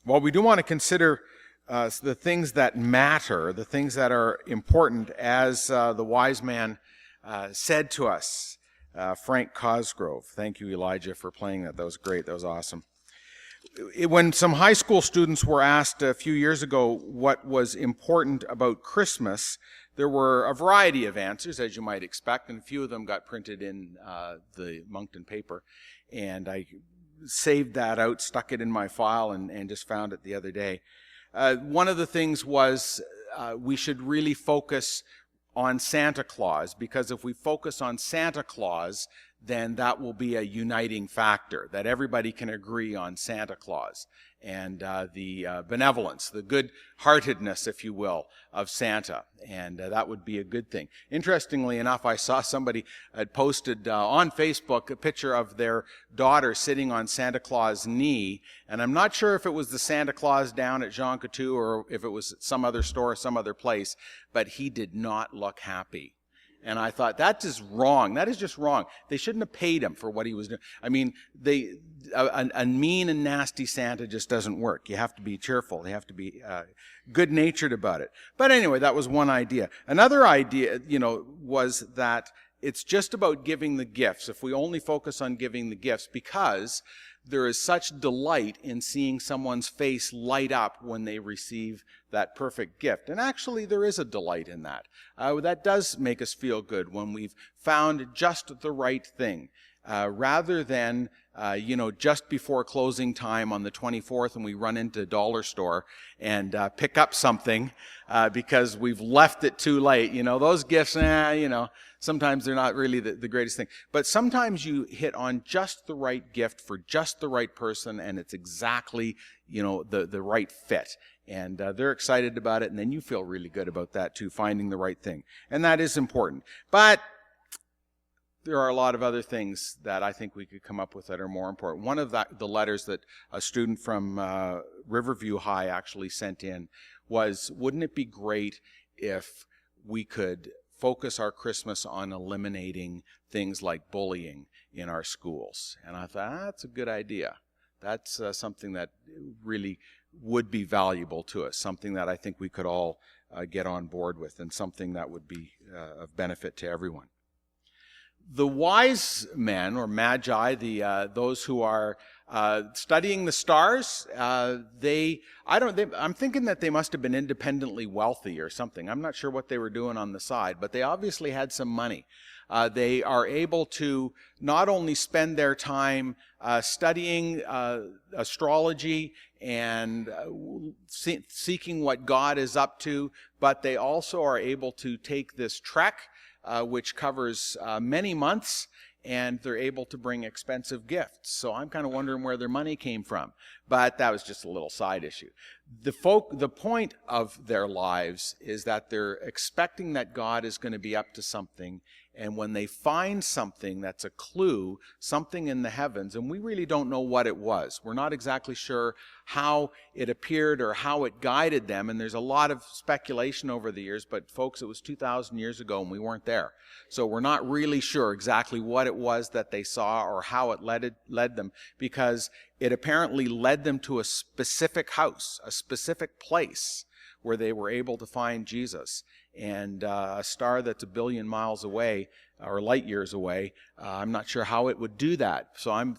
Well, we do want to consider the things that matter, the things that are important, as the wise man said to us, Frank Cosgrove. Thank you, Elijah, for playing that. That was great. That was awesome. When some high school students were asked a few years ago what was important about Christmas, there were a variety of answers, as you might expect, and a few of them got printed in the Moncton paper. And I saved that out, stuck it in my file, and just found it the other day. One of the things was we should really focus on Santa Claus, because if we focus on Santa Claus, then that will be a uniting factor, that everybody can agree on Santa Claus and the benevolence, the good-heartedness, if you will, of Santa, and that would be a good thing. Interestingly enough, I saw somebody had posted on Facebook a picture of their daughter sitting on Santa Claus' knee, and I'm not sure if it was the Santa Claus down at Jean Coutu or if it was some other store, some other place, but he did not look happy. And I thought, that is wrong. That is just wrong. They shouldn't have paid him for what he was doing. I mean, a mean and nasty Santa just doesn't work. You have to be cheerful. You have to be good-natured about it. But anyway, that was one idea. Another idea, was that it's just about giving the gifts. If we only focus on giving the gifts, because there is such delight in seeing someone's face light up when they receive that perfect gift. And actually, there is a delight in that. That does make us feel good when we've found just the right thing. Rather than, just before closing time on the 24th and we run into a dollar store and pick up something because we've left it too late. Those gifts, sometimes they're not really the greatest thing. But sometimes you hit on just the right gift for just the right person, and it's exactly, the right fit. And they're excited about it, and then you feel really good about that too, finding the right thing. And that is important. But there are a lot of other things that I think we could come up with that are more important. One of the letters that a student from Riverview High actually sent in was, wouldn't it be great if we could focus our Christmas on eliminating things like bullying in our schools? And I thought, that's a good idea. That's something that really would be valuable to us, something that I think we could all get on board with, and something that would be of benefit to everyone. The wise men, or magi, those who are studying the stars, I'm thinking that they must have been independently wealthy or something. I'm not sure what they were doing on the side, but they obviously had some money. They are able to not only spend their time studying astrology and seeking what God is up to, but they also are able to take this trek, which covers many months, and they're able to bring expensive gifts. So I'm kind of wondering where their money came from. But that was just a little side issue. The point of their lives is that they're expecting that God is going to be up to something, and when they find something that's a clue, something in the heavens, and we really don't know what it was. We're not exactly sure how it appeared or how it guided them, and there's a lot of speculation over the years, but folks, it was 2,000 years ago and we weren't there. So we're not really sure exactly what it was that they saw or how it led them, because it apparently led them to a specific house, a specific place where they were able to find Jesus. And a star that's 1 billion miles away, or light years away, I'm not sure how it would do that. So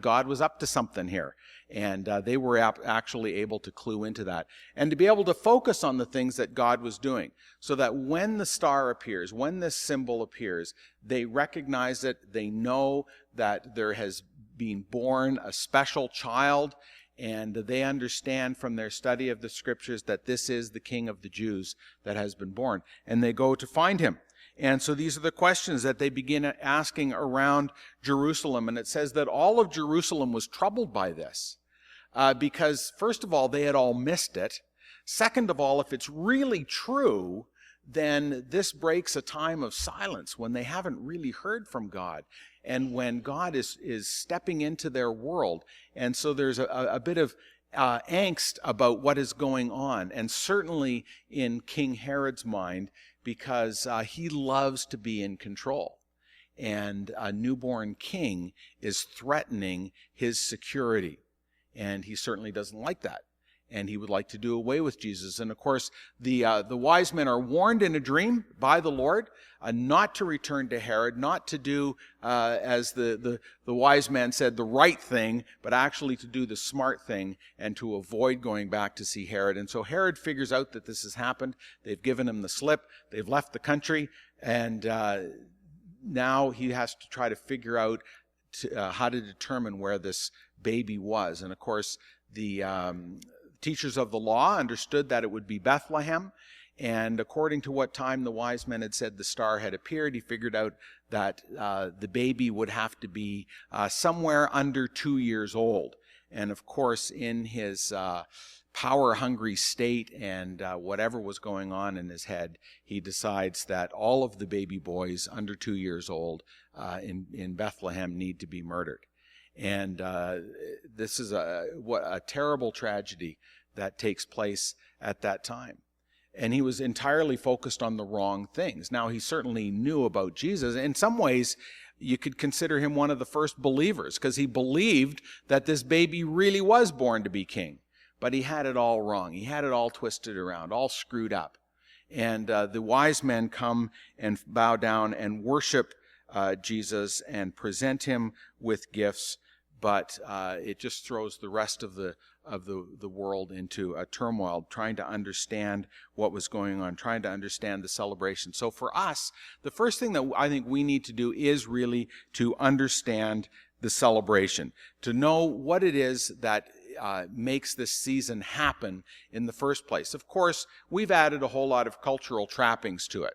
God was up to something here. And they were actually able to clue into that. And to be able to focus on the things that God was doing, so that when the star appears, when this symbol appears, they recognize it, they know that there has been born a special child, and they understand from their study of the scriptures that this is the King of the Jews that has been born. And they go to find him. And so these are the questions that they begin asking around Jerusalem. And it says that all of Jerusalem was troubled by this. Because, first of all, they had all missed it. Second of all, if it's really true, then this breaks a time of silence when they haven't really heard from God, and when God is stepping into their world. And so there's a bit of angst about what is going on, and certainly in King Herod's mind, because he loves to be in control. And a newborn king is threatening his security, and he certainly doesn't like that. and he would like to do away with Jesus. And of course, the wise men are warned in a dream by the Lord not to return to Herod, not to do, as the wise man said, the right thing, but actually to do the smart thing and to avoid going back to see Herod. And so Herod figures out that this has happened. They've given him the slip. They've left the country, and now he has to try to figure out how to determine where this baby was. And of course, the teachers of the law understood that it would be Bethlehem. And according to what time the wise men had said the star had appeared, he figured out that the baby would have to be somewhere under 2 years old. And of course, in his power-hungry state and whatever was going on in his head, he decides that all of the baby boys under 2 years old in Bethlehem need to be murdered. And this is a terrible tragedy that takes place at that time. And he was entirely focused on the wrong things. Now, he certainly knew about Jesus. In some ways, you could consider him one of the first believers, because he believed that this baby really was born to be king. But he had it all wrong. He had it all twisted around, all screwed up. And the wise men come and bow down and worship Jesus and present him with gifts. But it just throws the rest of the world into a turmoil, trying to understand what was going on, trying to understand the celebration. So for us, the first thing that I think we need to do is really to understand the celebration, to know what it is that makes this season happen in the first place. Of course, we've added a whole lot of cultural trappings to it,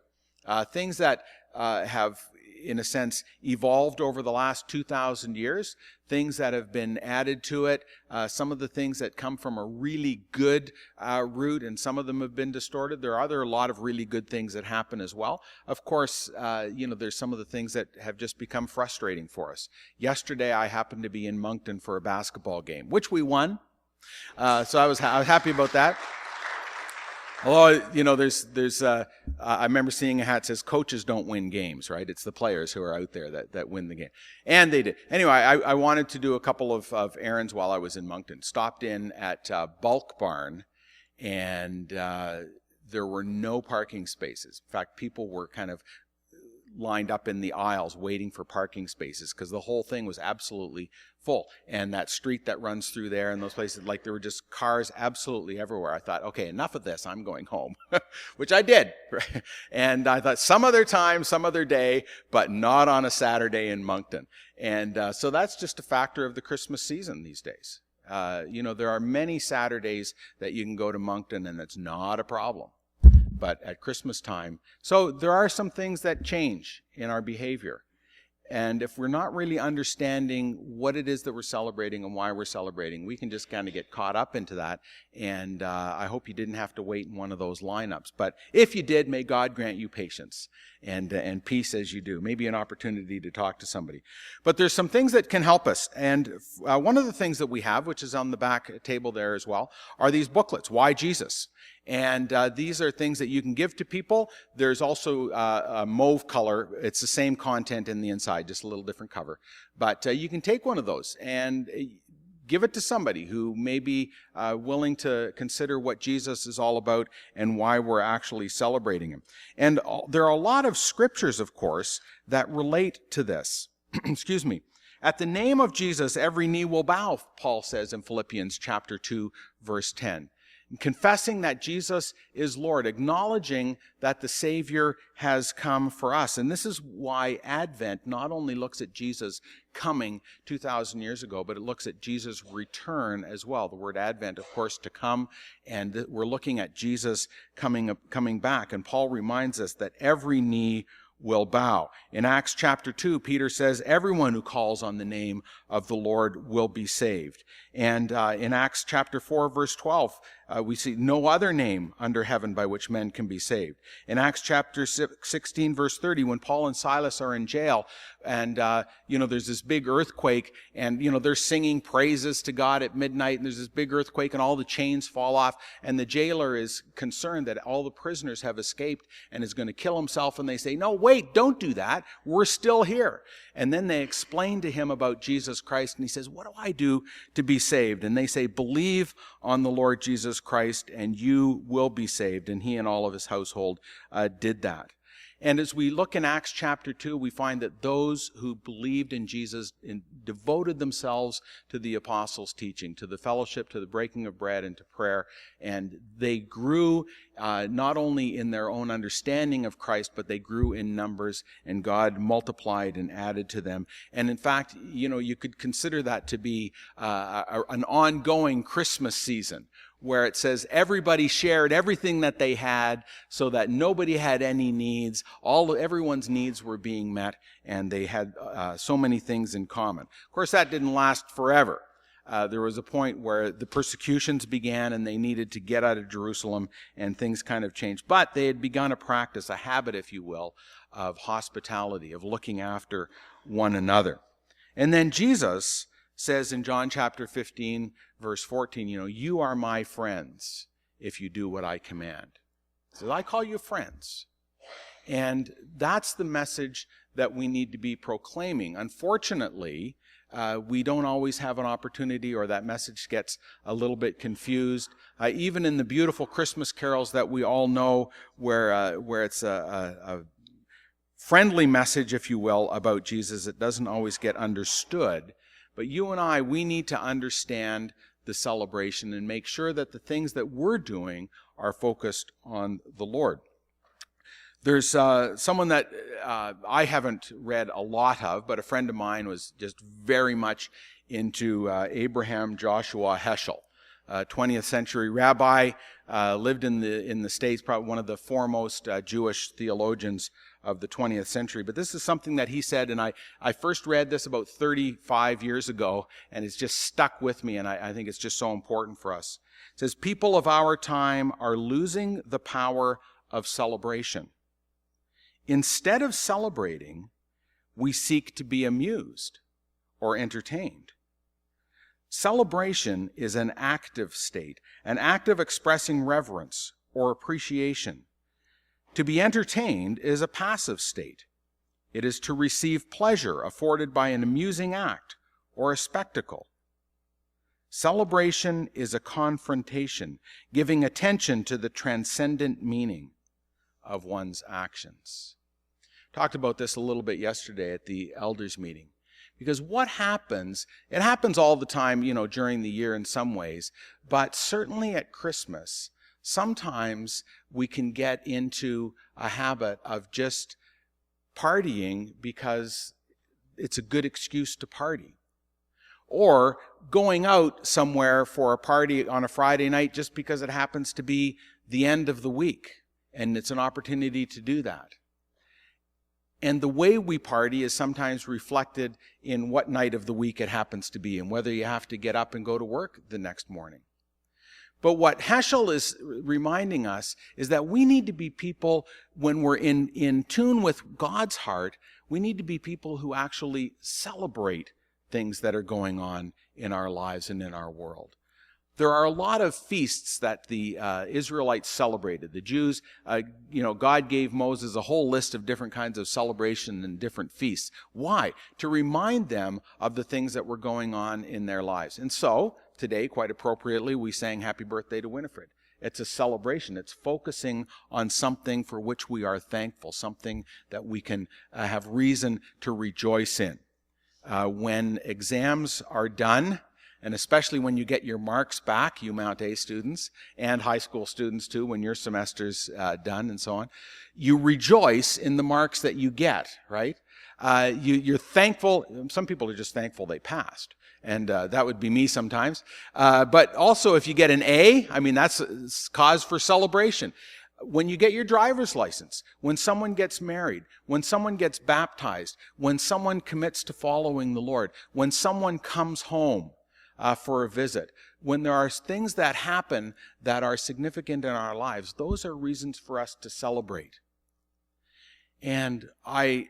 things that have, in a sense, evolved over the last 2,000 years, things that have been added to it, some of the things that come from a really good root, and some of them have been distorted. There are a lot of really good things that happen as well. Of course, there's some of the things that have just become frustrating for us. Yesterday, I happened to be in Moncton for a basketball game, which we won. So I was happy about that. Although, I remember seeing a hat that says, "Coaches don't win games," right? It's the players who are out there that win the game. And they did. Anyway, I wanted to do a couple of errands while I was in Moncton. Stopped in at Bulk Barn, and there were no parking spaces. In fact, people were kind of lined up in the aisles waiting for parking spaces because the whole thing was absolutely full. And that street that runs through there and those places, like, there were just cars absolutely everywhere. I thought, okay, enough of this, I'm going home, which I did. And I thought some other time, some other day, but not on a Saturday in Moncton. And so that's just a factor of the Christmas season these days. There are many Saturdays that you can go to Moncton and it's not a problem. But at Christmas time, so there are some things that change in our behavior. And if we're not really understanding what it is that we're celebrating and why we're celebrating, we can just kind of get caught up into that. And I hope you didn't have to wait in one of those lineups. But if you did, may God grant you patience and peace as you do. Maybe an opportunity to talk to somebody. But there's some things that can help us. And one of the things that we have, which is on the back table there as well, are these booklets, Why Jesus? And these are things that you can give to people. There's also a mauve color. It's the same content in the inside, just a little different cover. But you can take one of those and give it to somebody who may be willing to consider what Jesus is all about and why we're actually celebrating him. And there are a lot of scriptures, of course, that relate to this. Excuse me. At the name of Jesus, every knee will bow, Paul says in Philippians chapter 2, verse 10. Confessing that Jesus is Lord, acknowledging that the Savior has come for us. And this is why Advent not only looks at Jesus coming 2,000 years ago, but it looks at Jesus' return as well. The word Advent, of course, to come, and we're looking at Jesus coming back. And Paul reminds us that every knee will bow. In Acts chapter 2, Peter says, everyone who calls on the name of the Lord will be saved. And in Acts chapter 4, verse 12, We see no other name under heaven by which men can be saved. In Acts chapter 16, verse 30, when Paul and Silas are in jail, and, there's this big earthquake, and, they're singing praises to God at midnight, and there's this big earthquake, and all the chains fall off, and the jailer is concerned that all the prisoners have escaped and is going to kill himself, and they say, no, wait, don't do that. We're still here. And then they explain to him about Jesus Christ, and he says, what do I do to be saved? And they say, believe on the Lord Jesus Christ, and you will be saved. And he and all of his household did that. And as we look in Acts chapter 2, we find that those who believed in Jesus and devoted themselves to the apostles' teaching, to the fellowship, to the breaking of bread, and to prayer. And they grew not only in their own understanding of Christ, but they grew in numbers, and God multiplied and added to them. And in fact, you could consider that to be an ongoing Christmas season, where it says everybody shared everything that they had so that nobody had any needs. Everyone's needs were being met, and they had so many things in common. Of course, that didn't last forever. There was a point where the persecutions began, and they needed to get out of Jerusalem, and things kind of changed. But they had begun a practice, a habit, if you will, of hospitality, of looking after one another. And then Jesus says in John chapter 15, verse 14, you are my friends if you do what I command. He says, I call you friends. And that's the message that we need to be proclaiming. Unfortunately, we don't always have an opportunity, or that message gets a little bit confused. Even in the beautiful Christmas carols that we all know, where it's a friendly message, if you will, about Jesus, it doesn't always get understood. But you and I, we need to understand the celebration and make sure that the things that we're doing are focused on the Lord. There's someone that I haven't read a lot of, but a friend of mine was just very much into Abraham Joshua Heschel, 20th century rabbi, lived in the States, probably one of the foremost Jewish theologians of the 20th century. But this is something that he said, and I first read this about 35 years ago, and it's just stuck with me, and I think it's just so important for us. It says, people of our time are losing the power of celebration. Instead of celebrating, we seek to be amused or entertained. Celebration is an active state, an act of expressing reverence or appreciation. To be entertained is a passive state. It is to receive pleasure afforded by an amusing act or a spectacle. Celebration is a confrontation, giving attention to the transcendent meaning of one's actions. Talked about this a little bit yesterday at the elders meeting. Because what happens, it happens all the time, during the year in some ways, but certainly at Christmas, sometimes we can get into a habit of just partying because it's a good excuse to party. Or going out somewhere for a party on a Friday night just because it happens to be the end of the week and it's an opportunity to do that. And the way we party is sometimes reflected in what night of the week it happens to be and whether you have to get up and go to work the next morning. But what Heschel is reminding us is that we need to be people, when we're in tune with God's heart, we need to be people who actually celebrate things that are going on in our lives and in our world. There are a lot of feasts that the Israelites celebrated. The Jews, God gave Moses a whole list of different kinds of celebration and different feasts. Why? To remind them of the things that were going on in their lives. And so, today, quite appropriately, we sang Happy Birthday to Winifred. It's a celebration. It's focusing on something for which we are thankful, something that we can have reason to rejoice in. When exams are done, and especially when you get your marks back, you Mount A students, and high school students too, when your semester's done and so on, you rejoice in the marks that you get, right? You're thankful. Some people are just thankful they passed. And that would be me sometimes. But also if you get an A, that's cause for celebration. When you get your driver's license, when someone gets married, when someone gets baptized, when someone commits to following the Lord, when someone comes home for a visit, when there are things that happen that are significant in our lives, those are reasons for us to celebrate. And I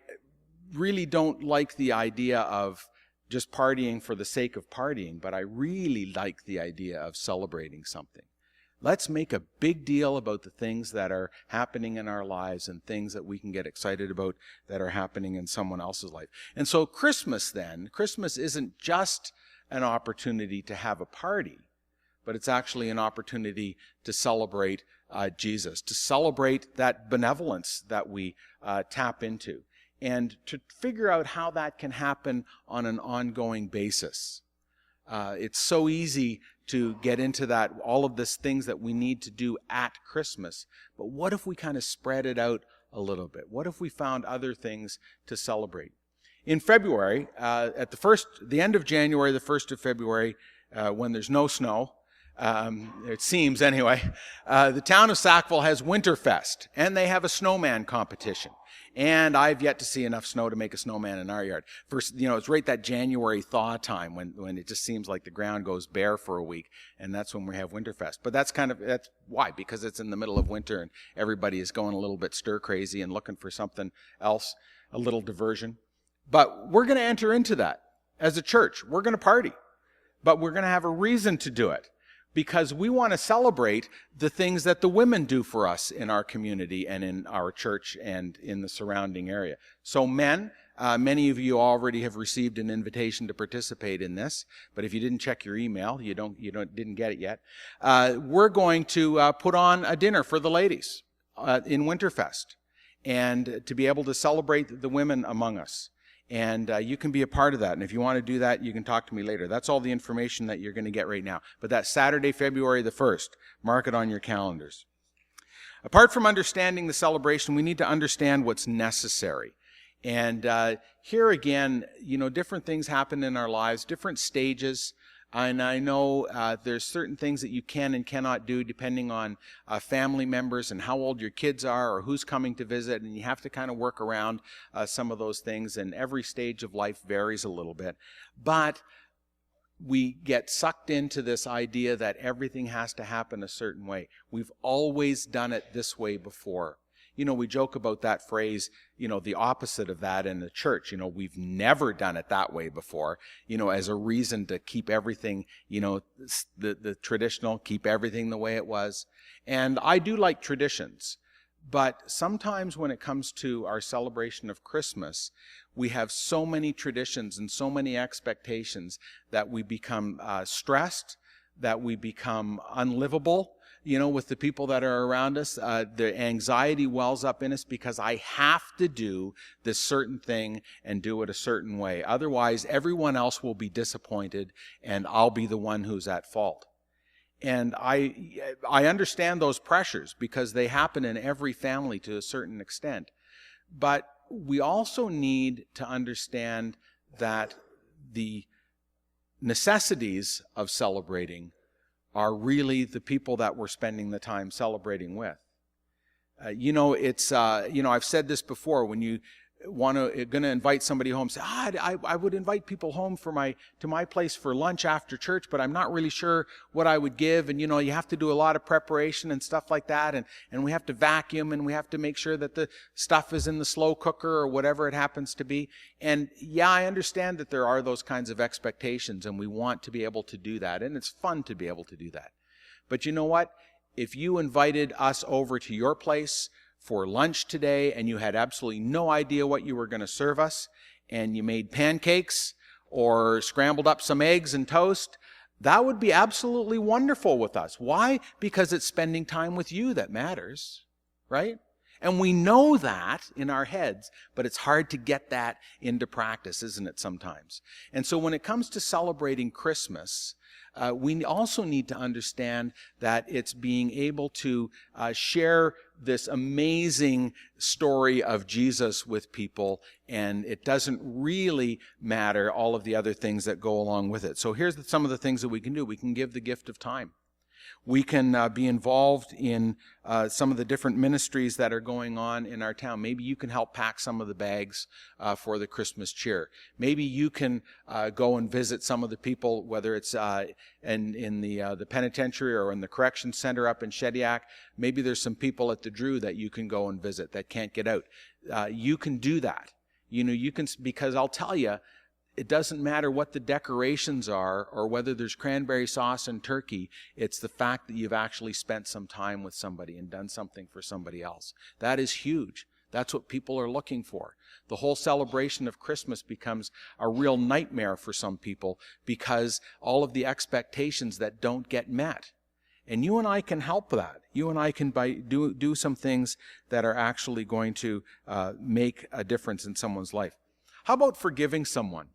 really don't like the idea of just partying for the sake of partying, but I really like the idea of celebrating something. Let's make a big deal about the things that are happening in our lives and things that we can get excited about that are happening in someone else's life. And so Christmas isn't just an opportunity to have a party, but it's actually an opportunity to celebrate Jesus, to celebrate that benevolence that we tap into, and to figure out how that can happen on an ongoing basis. It's so easy to get into that, all of these things that we need to do at Christmas. But what if we kind of spread it out a little bit? What if we found other things to celebrate? In February, at the end of January, the 1st of February, when there's no snow, it seems anyway, the town of Sackville has Winterfest, and they have a snowman competition. And I've yet to see enough snow to make a snowman in our yard. First, it's right that January thaw time when it just seems like the ground goes bare for a week, and that's when we have Winterfest. But that's why, because it's in the middle of winter and everybody is going a little bit stir crazy and looking for something else, a little diversion. But we're going to enter into that as a church. We're going to party, but we're going to have a reason to do it, because we want to celebrate the things that the women do for us in our community and in our church and in the surrounding area. So men, many of you already have received an invitation to participate in this, but if you didn't check your email, didn't get it yet, we're going to put on a dinner for the ladies in Winterfest, and to be able to celebrate the women among us. And you can be a part of that. And if you want to do that, you can talk to me later. That's all the information that you're going to get right now. But that's Saturday, February the 1st. Mark it on your calendars. Apart from understanding the celebration, we need to understand what's necessary. And here again, different things happen in our lives, different stages. And I know there's certain things that you can and cannot do depending on family members and how old your kids are or who's coming to visit, and you have to kind of work around some of those things, and every stage of life varies a little bit. But we get sucked into this idea that everything has to happen a certain way. We've always done it this way before. We joke about that phrase, the opposite of that in the church. We've never done it that way before, as a reason to keep everything, the traditional, keep everything the way it was. And I do like traditions, but sometimes when it comes to our celebration of Christmas, we have so many traditions and so many expectations that we become stressed, that we become unlivable, with the people that are around us. The anxiety wells up in us because I have to do this certain thing and do it a certain way. Otherwise, everyone else will be disappointed and I'll be the one who's at fault. And I understand those pressures because they happen in every family to a certain extent. But we also need to understand that the necessities of celebrating are really the people that we're spending the time celebrating with. I've said this before, when you going to invite somebody home, say, I would invite people home to my place for lunch after church, but I'm not really sure what I would give. And, you have to do a lot of preparation and stuff like that. And we have to vacuum, and we have to make sure that the stuff is in the slow cooker or whatever it happens to be. And yeah, I understand that there are those kinds of expectations, and we want to be able to do that. And it's fun to be able to do that. But you know what? If you invited us over to your place for lunch today and you had absolutely no idea what you were going to serve us, and you made pancakes or scrambled up some eggs and toast, that would be absolutely wonderful with us. Why? Because it's spending time with you that matters, right? And we know that in our heads, but it's hard to get that into practice, isn't it, sometimes? And so when it comes to celebrating Christmas, we also need to understand that it's being able to share this amazing story of Jesus with people, and it doesn't really matter all of the other things that go along with it. So here's some of the things that we can do. We can give the gift of time. We can be involved in some of the different ministries that are going on in our town. Maybe you can help pack some of the bags for the Christmas cheer. Maybe you can go and visit some of the people, whether it's in the penitentiary or in the correction center up in Shediac. Maybe there's some people at the Drew that you can go and visit that can't get out. You can do that. You can, because I'll tell you, it doesn't matter what the decorations are or whether there's cranberry sauce and turkey. It's the fact that you've actually spent some time with somebody and done something for somebody else. That is huge. That's what people are looking for. The whole celebration of Christmas becomes a real nightmare for some people because all of the expectations that don't get met. And you and I can help that. You and I can do some things that are actually going to make a difference in someone's life. How about forgiving someone?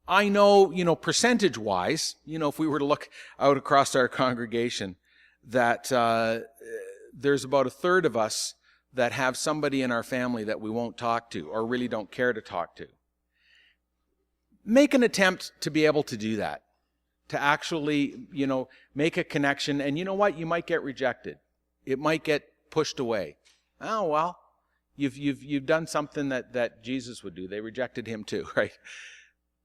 I know, percentage-wise, if we were to look out across our congregation, that there's about a third of us that have somebody in our family that we won't talk to or really don't care to talk to. Make an attempt to be able to do that, to actually, make a connection. And you know what? You might get rejected. It might get pushed away. Oh, well, you've done something that Jesus would do. They rejected him too, right?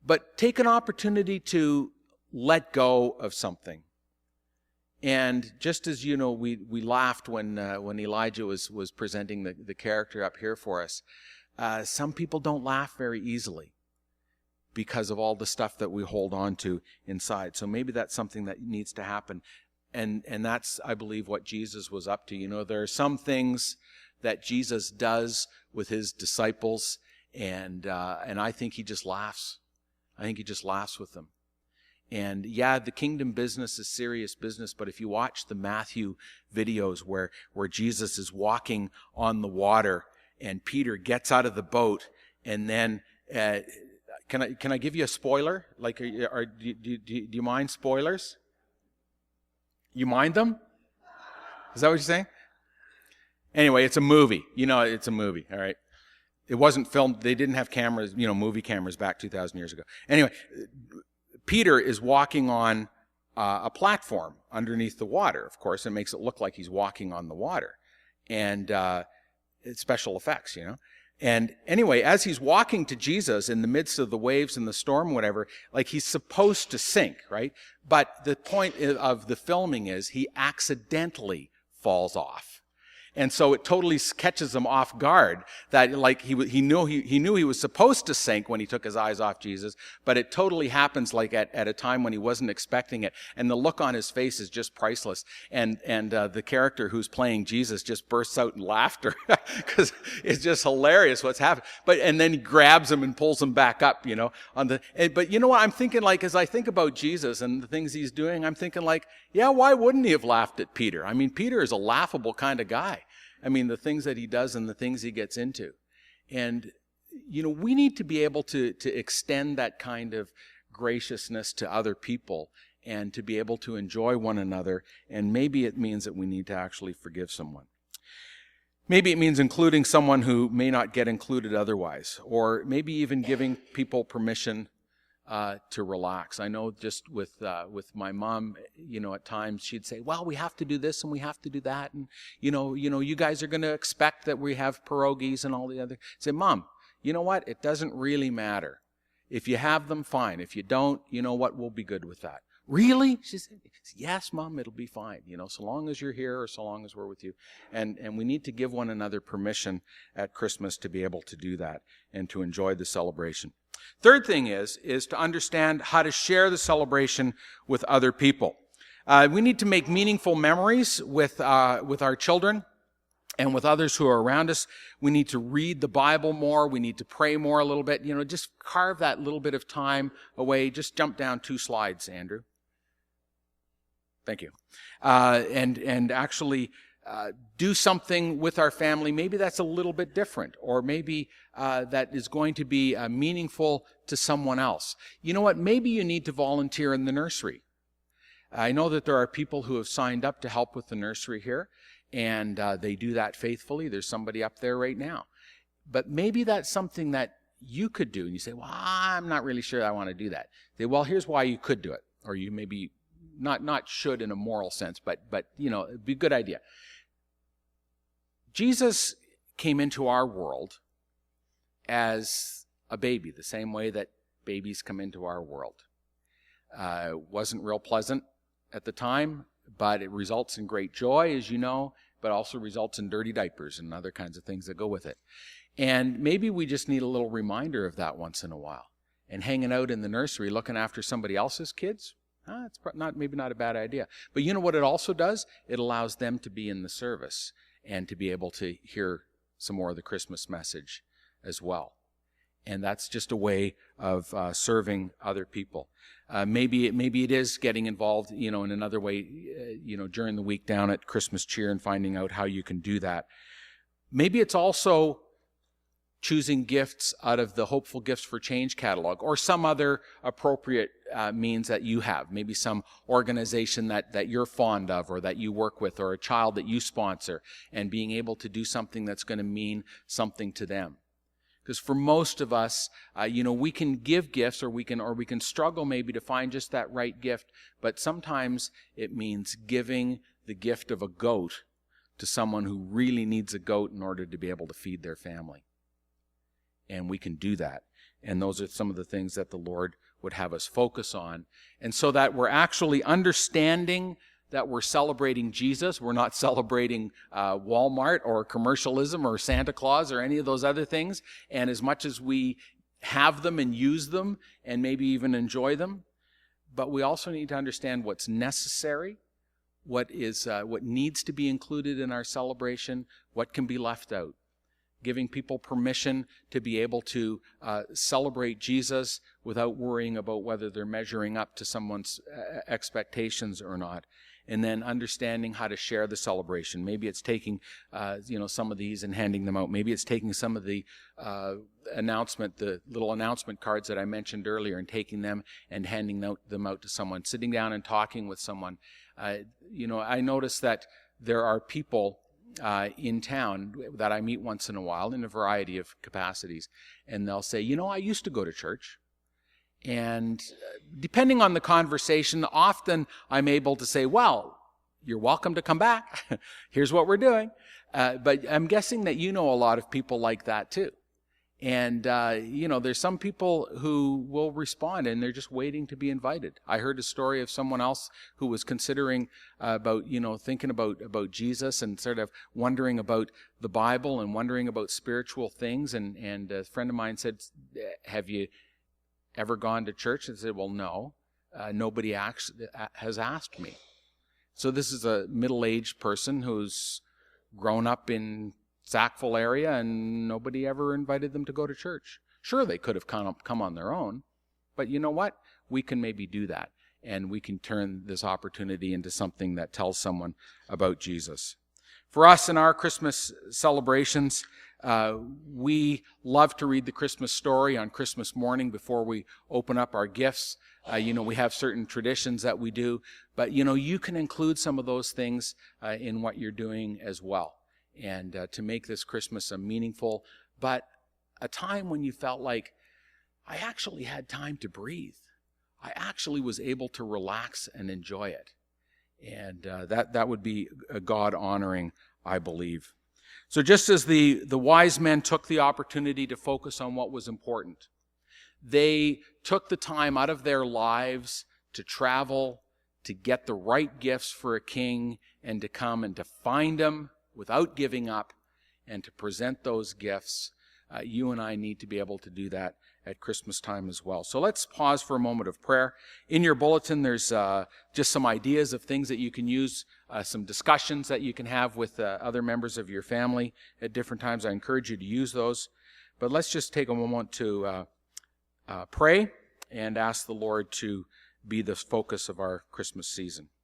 But take an opportunity to let go of something. And just as we laughed when Elijah was presenting the character up here for us, some people don't laugh very easily because of all the stuff that we hold on to inside. So maybe that's something that needs to happen. And that's, I believe, what Jesus was up to. There are some things that Jesus does with his disciples, and I think he just laughs. I think he just laughs with them. And yeah, the kingdom business is serious business, but if you watch the Matthew videos where Jesus is walking on the water and Peter gets out of the boat, and then can I give you a spoiler? Like, do you mind spoilers? You mind them? Is that what you're saying? Anyway, it's a movie. It's a movie, all right? It wasn't filmed. They didn't have cameras, movie cameras back 2,000 years ago. Anyway, Peter is walking on a platform underneath the water, of course. It makes it look like he's walking on the water. And it's special effects, And anyway, as he's walking to Jesus in the midst of the waves and the storm, whatever, like he's supposed to sink, right? But the point of the filming is he accidentally falls off. And so it totally catches him off guard that like he knew he was supposed to sink when he took his eyes off Jesus, but it totally happens like at a time when he wasn't expecting it. And the look on his face is just priceless. And the character who's playing Jesus just bursts out in laughter because it's just hilarious what's happened. And then he grabs him and pulls him back up, but you know what I'm thinking, like, as I think about Jesus and the things he's doing, I'm thinking like, yeah, why wouldn't he have laughed at Peter? I mean, Peter is a laughable kind of guy. I mean, the things that he does and the things he gets into. And, we need to be able to extend that kind of graciousness to other people and to be able to enjoy one another. And maybe it means that we need to actually forgive someone. Maybe it means including someone who may not get included otherwise, or maybe even giving people permission to relax. I know just with my mom, at times she'd say, well, we have to do this and we have to do that. And, you guys are going to expect that we have pierogies and all the other. Say, Mom, you know what? It doesn't really matter. If you have them, fine. If you don't, you know what? We'll be good with that. Really? She said, yes, Mom, it'll be fine. So long as you're here or so long as we're with you. And we need to give one another permission at Christmas to be able to do that and to enjoy the celebration. Third thing is to understand how to share the celebration with other people. We need to make meaningful memories with our children and with others who are around us. We need to read the Bible more. We need to pray more a little bit. Just carve that little bit of time away. Just jump down 2 slides, Andrew. Thank you. And actually do something with our family. Maybe that's a little bit different, or maybe that is going to be meaningful to someone else. You know what? Maybe you need to volunteer in the nursery. I know that there are people who have signed up to help with the nursery here, and they do that faithfully. There's somebody up there right now. But maybe that's something that you could do. And you say, well, I'm not really sure I want to do that. Say, well, here's why you could do it. or you maybe not should in a moral sense, but it'd be a good idea. Jesus came into our world as a baby, the same way that babies come into our world. It wasn't real pleasant at the time, but it results in great joy, as you know, but also results in dirty diapers and other kinds of things that go with it. And maybe we just need a little reminder of that once in a while. And hanging out in the nursery looking after somebody else's kids, it's maybe not a bad idea. But you know what it also does? It allows them to be in the service and to be able to hear some more of the Christmas message as well. And that's just a way of serving other people. Maybe it is getting involved, in another way, during the week down at Christmas Cheer and finding out how you can do that. Maybe it's also choosing gifts out of the Hopeful Gifts for Change catalog, or some other appropriate means that you have. Maybe some organization that you're fond of, or that you work with, or a child that you sponsor, and being able to do something that's going to mean something to them. Because for most of us, we can give gifts, or we can struggle maybe to find just that right gift. But sometimes it means giving the gift of a goat to someone who really needs a goat in order to be able to feed their family. And we can do that. And those are some of the things that the Lord would have us focus on. And so that we're actually understanding that we're celebrating Jesus. We're not celebrating Walmart or commercialism or Santa Claus or any of those other things. And as much as we have them and use them and maybe even enjoy them, but we also need to understand what's necessary, what needs to be included in our celebration, what can be left out. Giving people permission to be able to celebrate Jesus without worrying about whether they're measuring up to someone's expectations or not. And then understanding how to share the celebration. Maybe it's taking, some of these and handing them out. Maybe it's taking some of the the little announcement cards that I mentioned earlier, and taking them and handing them out to someone. Sitting down and talking with someone. I notice that there are people in town that I meet once in a while in a variety of capacities, and they'll say, I used to go to church. And depending on the conversation, often I'm able to say, well, you're welcome to come back. Here's what we're doing. But I'm guessing that a lot of people like that too. And, there's some people who will respond and they're just waiting to be invited. I heard a story of someone else who was considering thinking about Jesus and sort of wondering about the Bible and wondering about spiritual things. And a friend of mine said, have you ever gone to church? I said, well, no, nobody has asked me. So this is a middle-aged person who's grown up in Sackville area, and nobody ever invited them to go to church. Sure, they could have come on their own, but you know what? We can maybe do that, and we can turn this opportunity into something that tells someone about Jesus. For us in our Christmas celebrations, we love to read the Christmas story on Christmas morning before we open up our gifts. We have certain traditions that we do, but you can include some of those things in what you're doing as well. And to make this Christmas a meaningful, but a time when you felt like, I actually had time to breathe. I actually was able to relax and enjoy it. And that would be God-honoring, I believe. So just as the wise men took the opportunity to focus on what was important, they took the time out of their lives to travel, to get the right gifts for a king, and to come and to find them without giving up, and to present those gifts. You and I need to be able to do that at Christmas time as well. So let's pause for a moment of prayer. In your bulletin, there's just some ideas of things that you can use, some discussions that you can have with other members of your family at different times. I encourage you to use those. But let's just take a moment to pray and ask the Lord to be the focus of our Christmas season.